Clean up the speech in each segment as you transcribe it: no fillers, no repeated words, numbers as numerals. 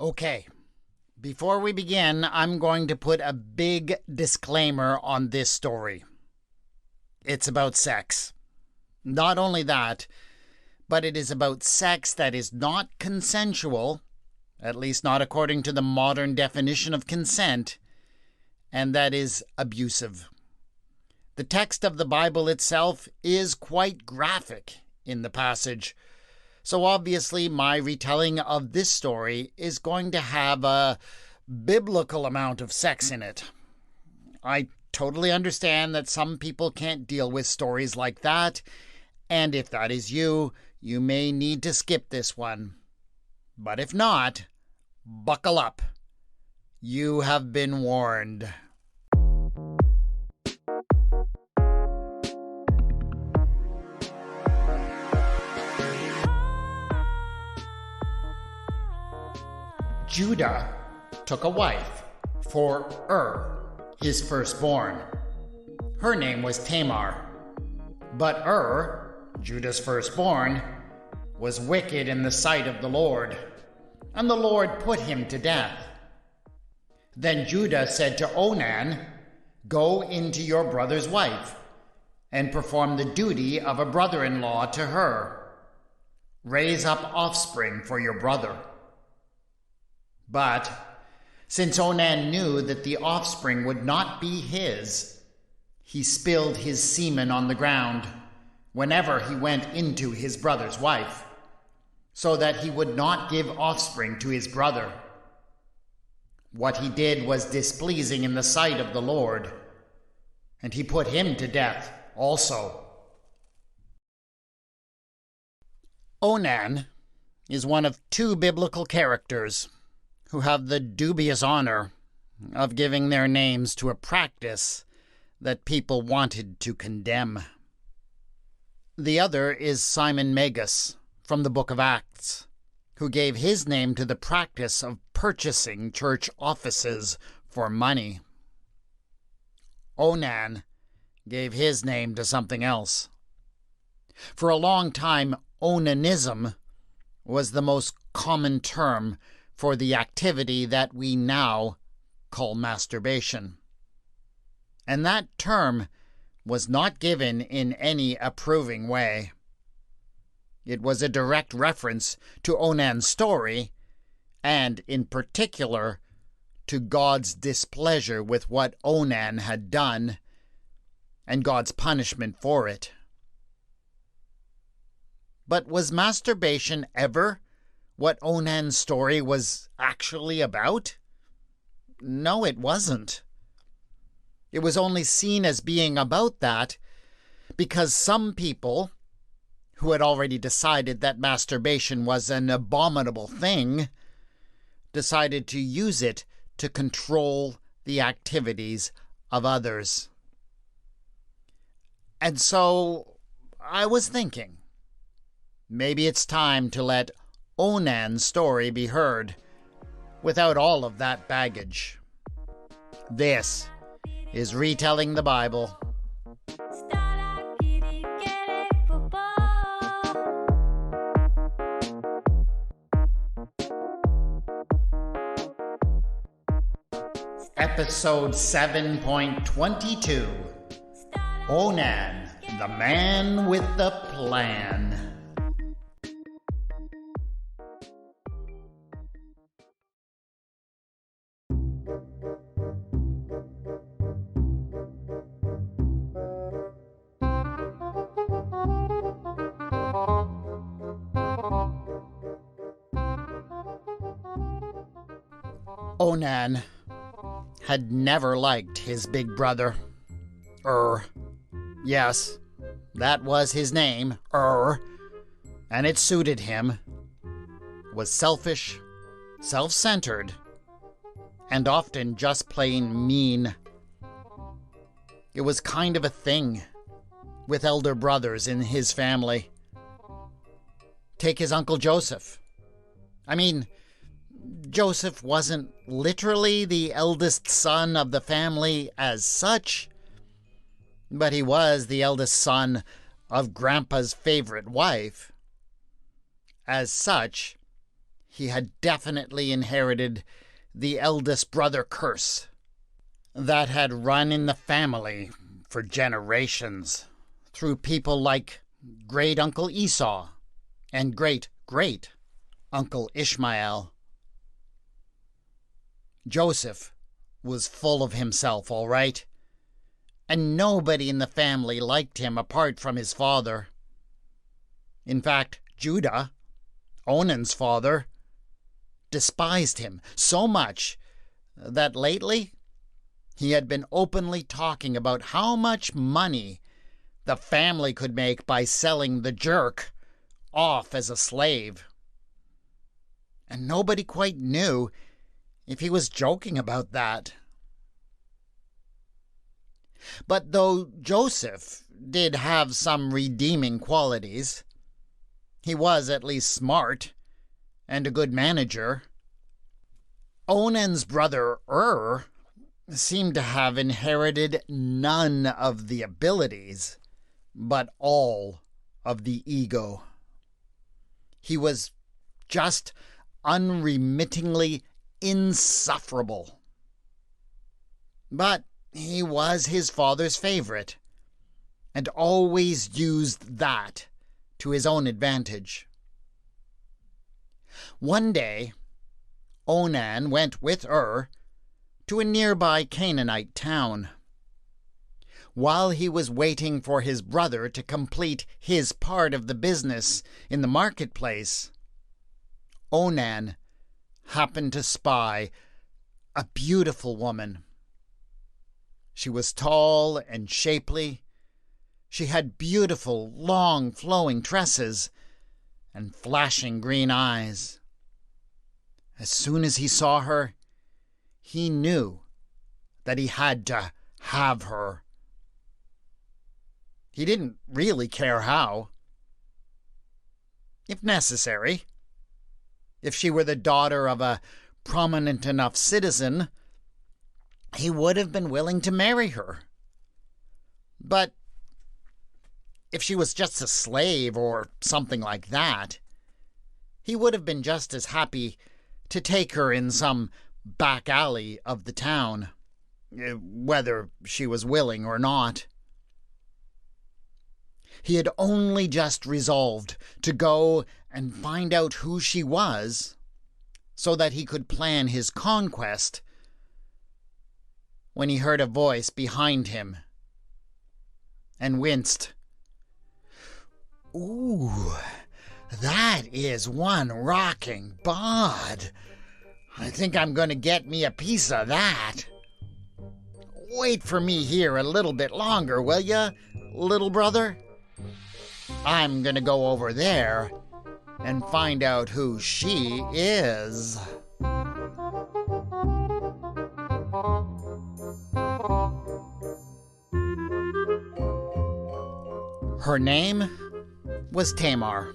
Okay, before we begin, I'm going to put a big disclaimer on this story. It's about sex. Not only that, but it is about sex that is not consensual, at least not according to the modern definition of consent, and that is abusive. The text of the Bible itself is quite graphic in the passage, so obviously my retelling of this story is going to have a biblical amount of sex in it. I totally understand that some people can't deal with stories like that, and if that is you, you may need to skip this one. But if not, buckle up. You have been warned. Judah took a wife for his firstborn. Her name was Tamar. But Judah's firstborn, was wicked in the sight of the Lord, and the Lord put him to death. Then Judah said to Onan, "Go into your brother's wife, and perform the duty of a brother-in-law to her. Raise up offspring for your brother." But since Onan knew that the offspring would not be his, he spilled his semen on the ground whenever he went into his brother's wife, so that he would not give offspring to his brother. What he did was displeasing in the sight of the Lord, and he put him to death also. Onan is one of two biblical characters who have the dubious honor of giving their names to a practice that people wanted to condemn. The other is Simon Magus from the book of Acts, who gave his name to the practice of purchasing church offices for money. Onan gave his name to something else. For a long time, onanism was the most common term for the activity that we now call masturbation. And that term was not given in any approving way. It was a direct reference to Onan's story, and in particular to God's displeasure with what Onan had done and God's punishment for it. But was masturbation ever what Onan's story was actually about? No, it wasn't. It was only seen as being about that because some people, who had already decided that masturbation was an abominable thing, decided to use it to control the activities of others. And so I was thinking, maybe it's time to let Onan's story be heard without all of that baggage. This is Retelling the Bible. Episode 7.22. Onan, the man with the plan. Onan had never liked his big brother. Yes, that was his name, and it suited him. Was selfish, self-centered, and often just plain mean. It was kind of a thing with elder brothers in his family. Take his Uncle Joseph. I mean, Joseph wasn't literally the eldest son of the family as such, but he was the eldest son of Grandpa's favorite wife. As such, he had definitely inherited the eldest brother curse that had run in the family for generations through people like great Uncle Esau and great Uncle Ishmael. Joseph was full of himself, all right, and nobody in the family liked him apart from his father. In fact, Judah, Onan's father, despised him so much that lately he had been openly talking about how much money the family could make by selling the jerk off as a slave. And nobody quite knew if he was joking about that. But though Joseph did have some redeeming qualities, he was at least smart and a good manager. Onan's brother seemed to have inherited none of the abilities, but all of the ego. He was just unremittingly insufferable. But he was his father's favorite, and always used that to his own advantage. One day, Onan went with to a nearby Canaanite town. While he was waiting for his brother to complete his part of the business in the marketplace, Onan happened to spy a beautiful woman. She was tall and shapely. She had beautiful, long, flowing tresses and flashing green eyes. As soon as he saw her, he knew that he had to have her. He didn't really care how. If necessary, if she were the daughter of a prominent enough citizen, he would have been willing to marry her. But if she was just a slave or something like that, he would have been just as happy to take her in some back alley of the town, whether she was willing or not. He had only just resolved to go and find out who she was so that he could plan his conquest when he heard a voice behind him and winced. "Ooh, that is one rocking bod. I think I'm going to get me a piece of that. Wait for me here a little bit longer, will ya, little brother? I'm going to go over there and find out who she is." Her name was Tamar,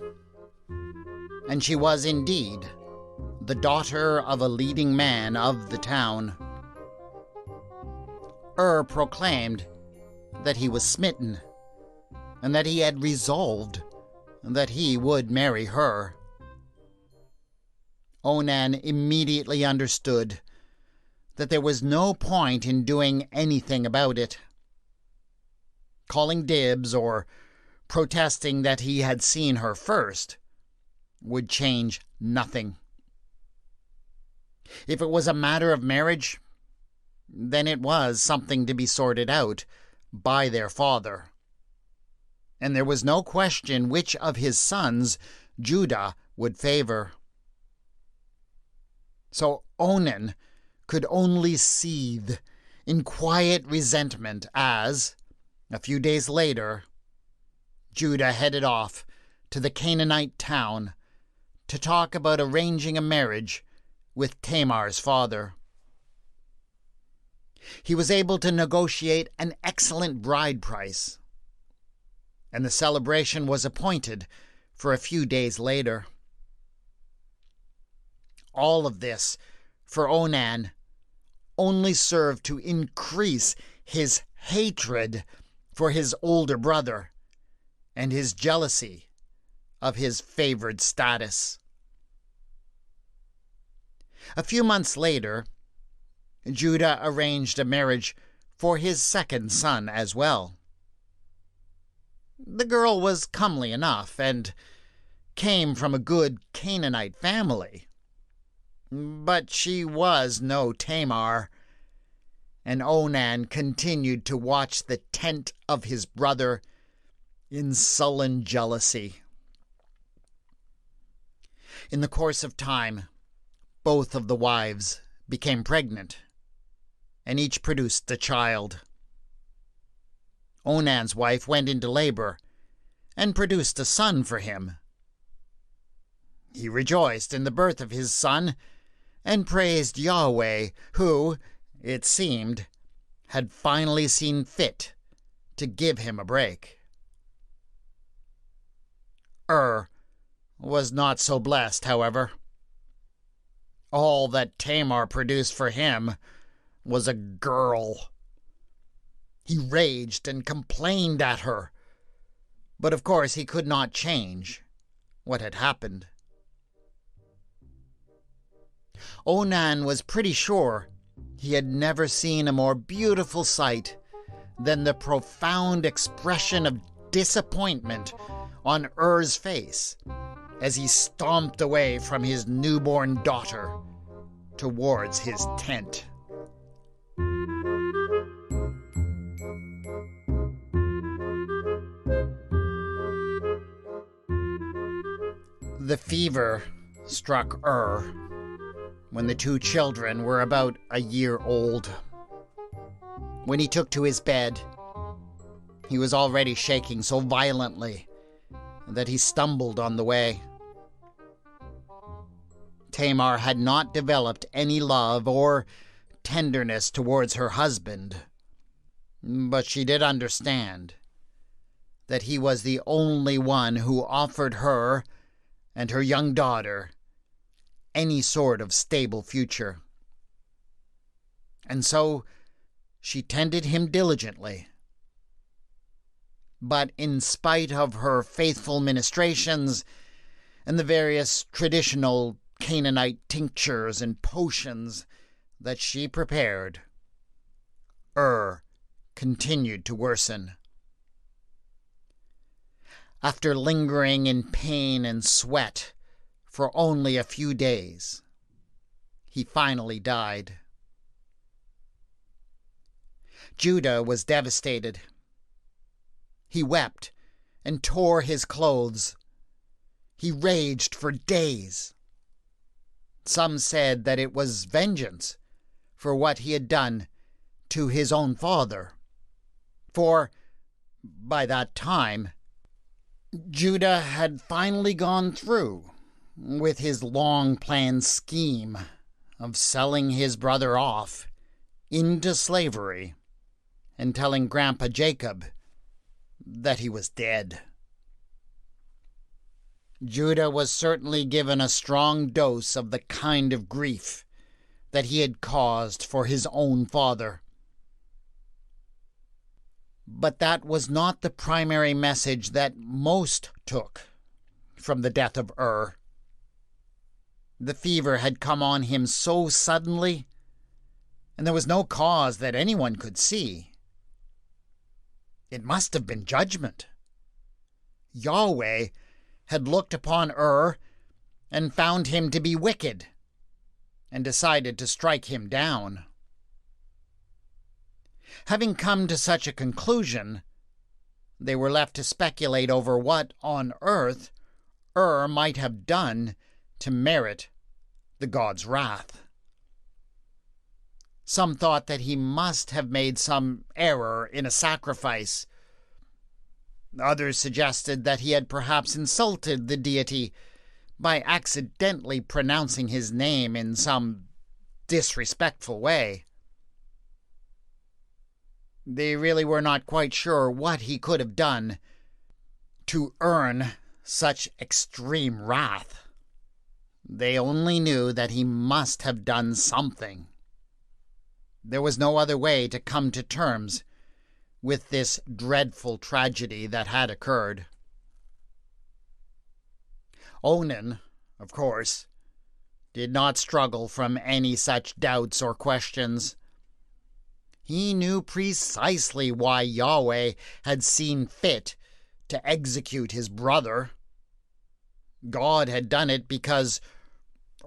and she was indeed the daughter of a leading man of the town. Proclaimed that he was smitten, and that he had resolved that he would marry her. Onan immediately understood that there was no point in doing anything about it. Calling dibs or protesting that he had seen her first would change nothing. If it was a matter of marriage, then it was something to be sorted out by their father. And there was no question which of his sons Judah would favor. So Onan could only seethe in quiet resentment as, a few days later, Judah headed off to the Canaanite town to talk about arranging a marriage with Tamar's father. He was able to negotiate an excellent bride price, and the celebration was appointed for a few days later. All of this, for Onan, only served to increase his hatred for his older brother and his jealousy of his favored status. A few months later, Judah arranged a marriage for his second son as well. The girl was comely enough and came from a good Canaanite family. But she was no Tamar, and Onan continued to watch the tent of his brother in sullen jealousy. In the course of time, both of the wives became pregnant, and each produced a child. Onan's wife went into labor and produced a son for him. He rejoiced in the birth of his son and praised Yahweh, who, it seemed, had finally seen fit to give him a break. Was not so blessed, however. All that Tamar produced for him was a girl. He raged and complained at her, but of course he could not change what had happened. Onan was pretty sure he had never seen a more beautiful sight than the profound expression of disappointment on Er's face as he stomped away from his newborn daughter towards his tent. The fever struck when the two children were about a year old. When he took to his bed, he was already shaking so violently that he stumbled on the way. Tamar had not developed any love or tenderness towards her husband, but she did understand that he was the only one who offered her and her young daughter any sort of stable future. And so she tended him diligently. But in spite of her faithful ministrations and the various traditional Canaanite tinctures and potions that she prepared, continued to worsen. After lingering in pain and sweat for only a few days, he finally died. Judah was devastated. He wept and tore his clothes. He raged for days. Some said that it was vengeance for what he had done to his own father. For, by that time, Judah had finally gone through with his long-planned scheme of selling his brother off into slavery and telling Grandpa Jacob that he was dead. Judah was certainly given a strong dose of the kind of grief that he had caused for his own father. But that was not the primary message that most took from the death of The fever had come on him so suddenly, and there was no cause that anyone could see. It must have been judgment. Yahweh had looked upon and found him to be wicked, and decided to strike him down. Having come to such a conclusion, they were left to speculate over what on earth might have done to merit the God's wrath. Some thought that he must have made some error in a sacrifice. Others suggested that he had perhaps insulted the deity by accidentally pronouncing his name in some disrespectful way. They really were not quite sure what he could have done to earn such extreme wrath. They only knew that he must have done something. There was no other way to come to terms with this dreadful tragedy that had occurred. Onan, of course, did not struggle from any such doubts or questions. He knew precisely why Yahweh had seen fit to execute his brother. God had done it because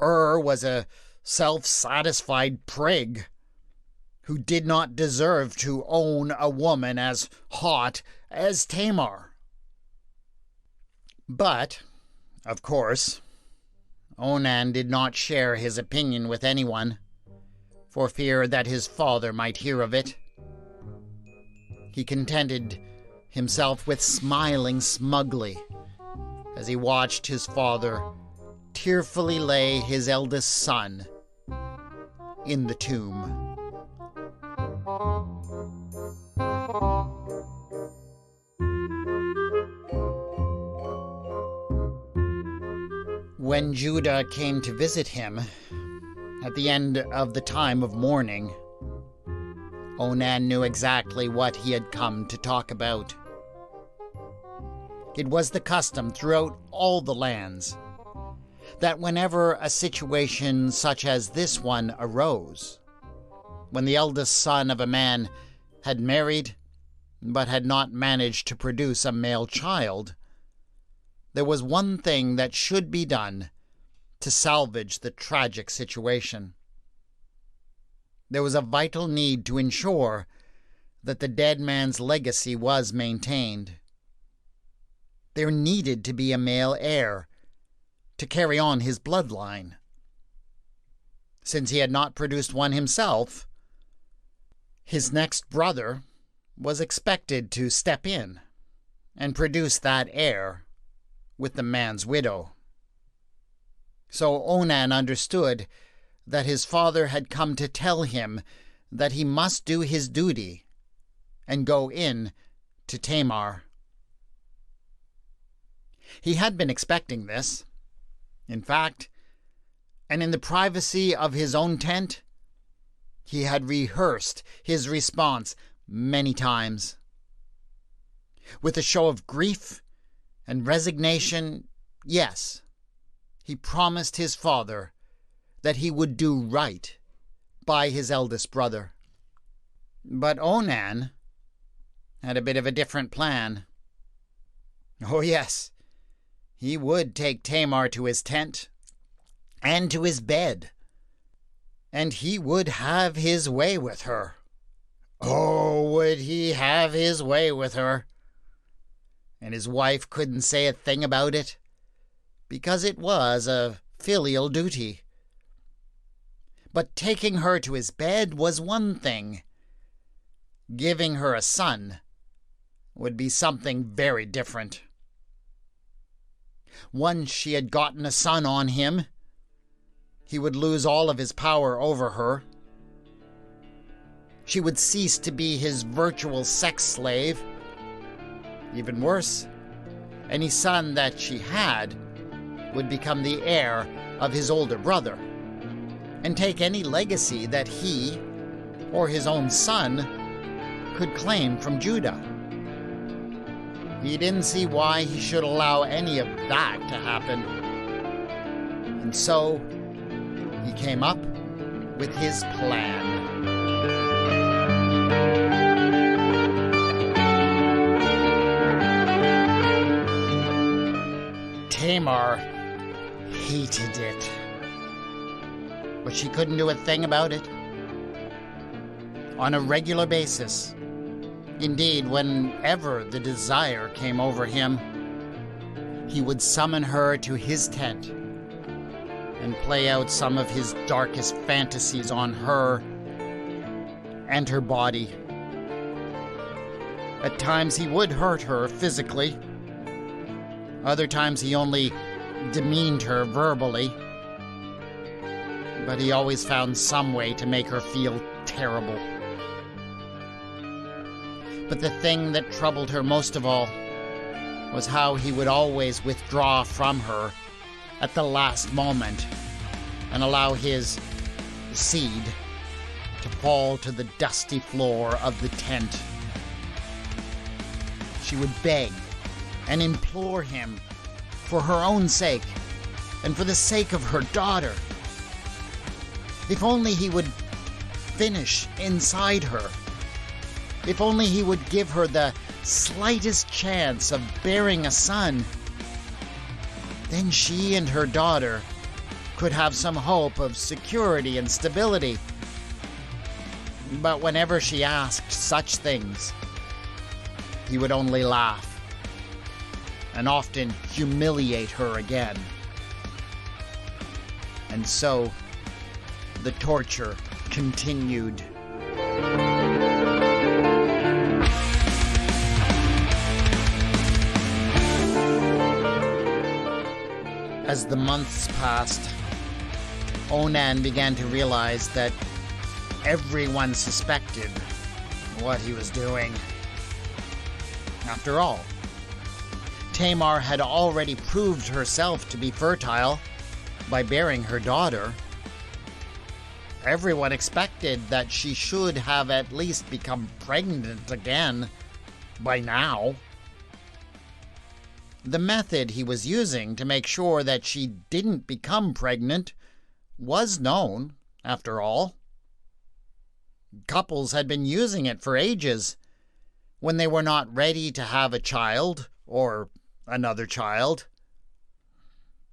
was a self-satisfied prig who did not deserve to own a woman as hot as Tamar. But, of course, Onan did not share his opinion with anyone, for fear that his father might hear of it. He contented himself with smiling smugly as he watched his father tearfully lay his eldest son in the tomb. When Judah came to visit him at the end of the time of mourning, Onan knew exactly what he had come to talk about. It was the custom throughout all the lands that whenever a situation such as this one arose, when the eldest son of a man had married but had not managed to produce a male child, there was one thing that should be done to salvage the tragic situation. There was a vital need to ensure that the dead man's legacy was maintained. There needed to be a male heir to carry on his bloodline. Since he had not produced one himself, his next brother was expected to step in and produce that heir with the man's widow. So Onan understood that his father had come to tell him that he must do his duty and go in to Tamar. He had been expecting this, in fact, and in the privacy of his own tent, he had rehearsed his response many times. With a show of grief and resignation, yes, he promised his father that he would do right by his eldest brother. But Onan had a bit of a different plan. Oh yes, he would take Tamar to his tent and to his bed, and he would have his way with her. Oh, would he have his way with her? And his wife couldn't say a thing about it, because it was a filial duty. But taking her to his bed was one thing. Giving her a son would be something very different. Once she had gotten a son on him, he would lose all of his power over her. She would cease to be his virtual sex slave. Even worse, any son that she had would become the heir of his older brother and take any legacy that he or his own son could claim from Judah. He didn't see why he should allow any of that to happen. And so he came up with his plan. Tamar hated it, but she couldn't do a thing about it. On a regular basis, indeed, whenever the desire came over him, he would summon her to his tent and play out some of his darkest fantasies on her and her body. At times he would hurt her physically. Other times he only demeaned her verbally. But he always found some way to make her feel terrible. But the thing that troubled her most of all was how he would always withdraw from her at the last moment and allow his seed to fall to the dusty floor of the tent. She would beg and implore him for her own sake and for the sake of her daughter If only he would finish inside her. If only he would give her the slightest chance of bearing a son. Then she and her daughter could have some hope of security and stability. But whenever she asked such things, he would only laugh and often humiliate her again. And so the torture continued. As the months passed, Onan began to realize that everyone suspected what he was doing. After all, Tamar had already proved herself to be fertile by bearing her daughter. Everyone expected that she should have at least become pregnant again by now. The method he was using to make sure that she didn't become pregnant was known, after all. Couples had been using it for ages when they were not ready to have a child or another child.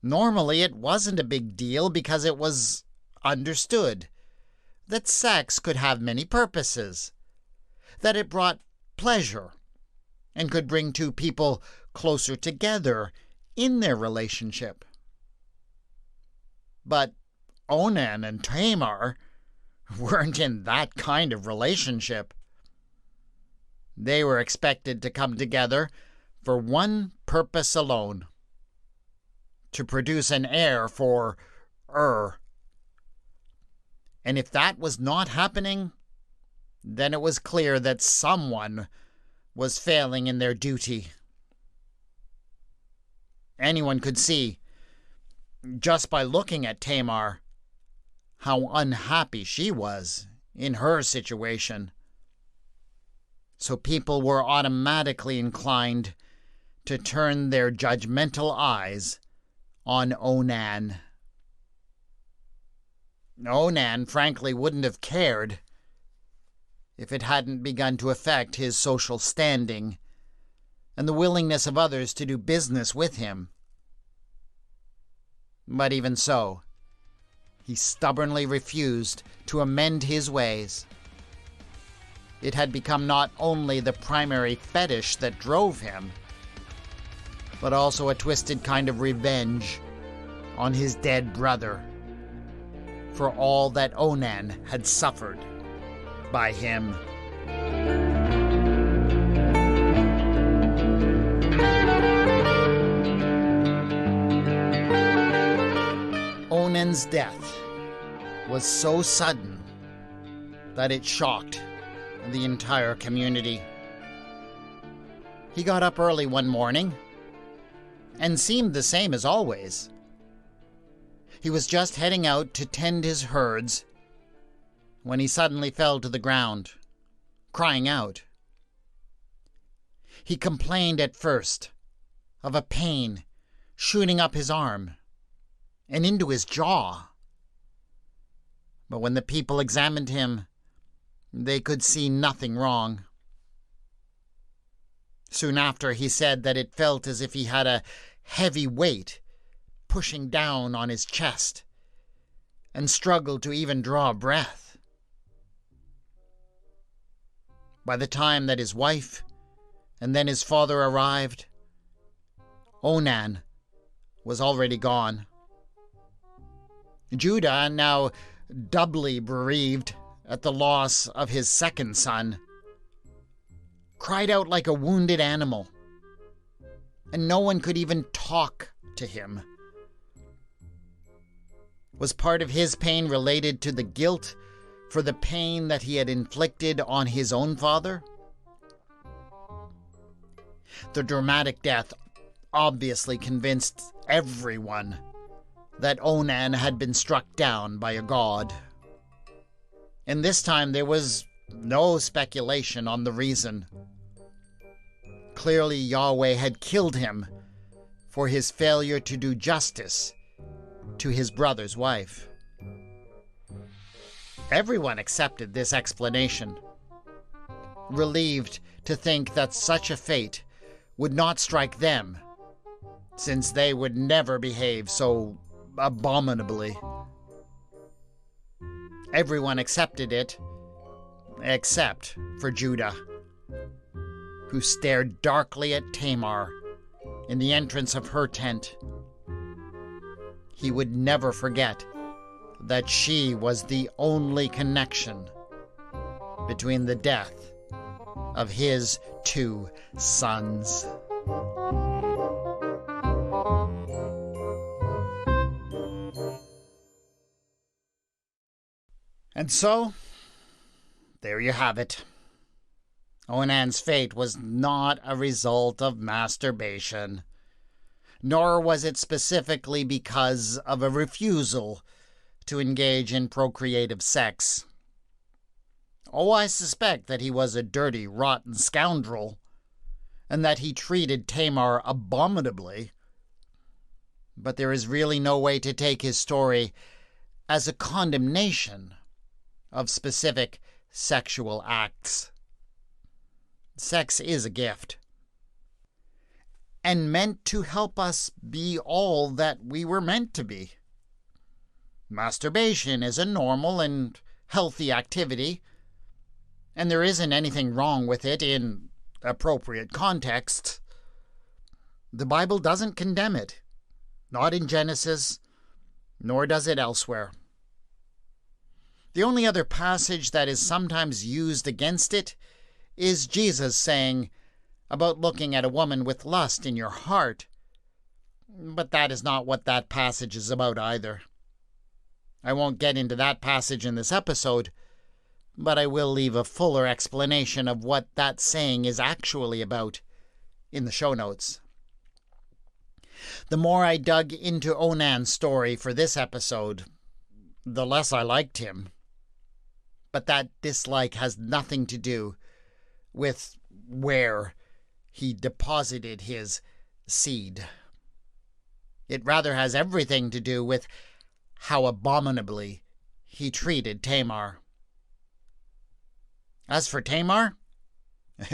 Normally, it wasn't a big deal because it was understood that sex could have many purposes, that it brought pleasure and could bring two people closer together in their relationship. But Onan and Tamar weren't in that kind of relationship. They were expected to come together for one purpose alone: to produce an heir for And if that was not happening, then it was clear that someone was failing in their duty. Anyone could see, just by looking at Tamar, how unhappy she was in her situation. So people were automatically inclined to turn their judgmental eyes on Onan. Onan, frankly, wouldn't have cared if it hadn't begun to affect his social standing and the willingness of others to do business with him. But even so, he stubbornly refused to amend his ways. It had become not only the primary fetish that drove him, but also a twisted kind of revenge on his dead brother for all that Onan had suffered by him. Onan's death was so sudden that it shocked the entire community. He got up early one morning and seemed the same as always. He was just heading out to tend his herds when he suddenly fell to the ground, crying out. He complained at first of a pain shooting up his arm and into his jaw. But when the people examined him, they could see nothing wrong. Soon after, he said that it felt as if he had a heavy weight pushing down on his chest and struggled to even draw a breath. By the time that his wife and then his father arrived, Onan was already gone. Judah, now doubly bereaved at the loss of his second son, cried out like a wounded animal, and no one could even talk to him. Was part of his pain related to the guilt for the pain that he had inflicted on his own father? The dramatic death obviously convinced everyone that Onan had been struck down by a god. And this time there was no speculation on the reason. Clearly Yahweh had killed him for his failure to do justice to his brother's wife. Everyone accepted this explanation, relieved to think that such a fate would not strike them, since they would never behave so abominably. Everyone accepted it, except for Judah, who stared darkly at Tamar in the entrance of her tent. He would never forget that she was the only connection between the death of his 2 sons. And so, there you have it. Onan's fate was not a result of masturbation, nor was it specifically because of a refusal to engage in procreative sex. Oh, I suspect that he was a dirty, rotten scoundrel, and that he treated Tamar abominably. But there is really no way to take his story as a condemnation of specific sexual acts. Sex is a gift, and meant to help us be all that we were meant to be. Masturbation is a normal and healthy activity, and there isn't anything wrong with it in appropriate contexts. The Bible doesn't condemn it, not in Genesis, nor does it elsewhere. The only other passage that is sometimes used against it is Jesus saying about looking at a woman with lust in your heart. But that is not what that passage is about either. I won't get into that passage in this episode, but I will leave a fuller explanation of what that saying is actually about in the show notes. The more I dug into Onan's story for this episode, the less I liked him. But that dislike has nothing to do with where he deposited his seed. It rather has everything to do with how abominably he treated Tamar. As for Tamar,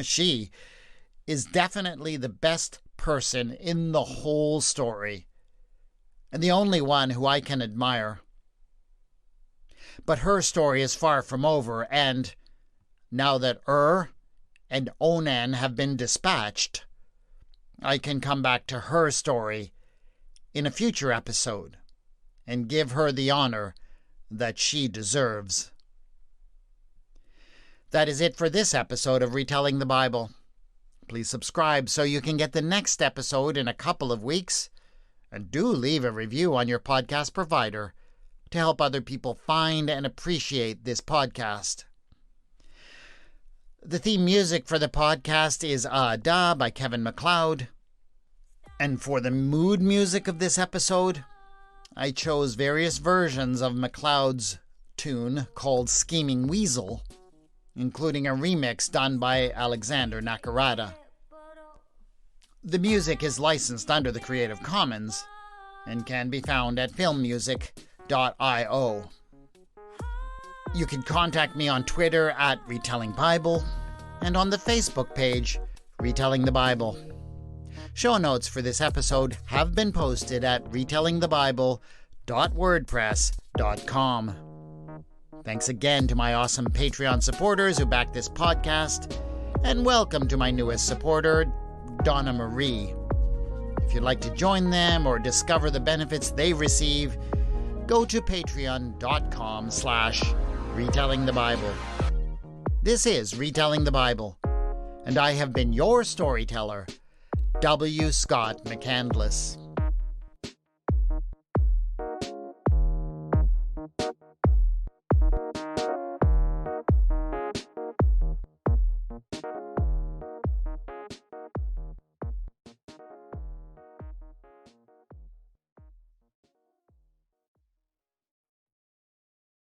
she is definitely the best person in the whole story, and the only one who I can admire. But her story is far from over, and now that and Onan have been dispatched, I can come back to her story in a future episode and give her the honor that she deserves. That is it for this episode of Retelling the Bible. Please subscribe so you can get the next episode in a couple of weeks, and do leave a review on your podcast provider to help other people find and appreciate this podcast. The theme music for the podcast is Da by Kevin MacLeod. And for the mood music of this episode, I chose various versions of MacLeod's tune called Scheming Weasel, including a remix done by Alexander Nakarada. The music is licensed under the Creative Commons and can be found at filmmusic.io. You can contact me on Twitter at Retelling Bible and on the Facebook page Retelling the Bible. Show notes for this episode have been posted at retellingthebible.wordpress.com. Thanks again to my awesome Patreon supporters who back this podcast, and welcome to my newest supporter, Donna Marie. If you'd like to join them or discover the benefits they receive, go to patreon.com/retellingthebible. This is Retelling the Bible, and I have been your storyteller, W. Scott McCandless.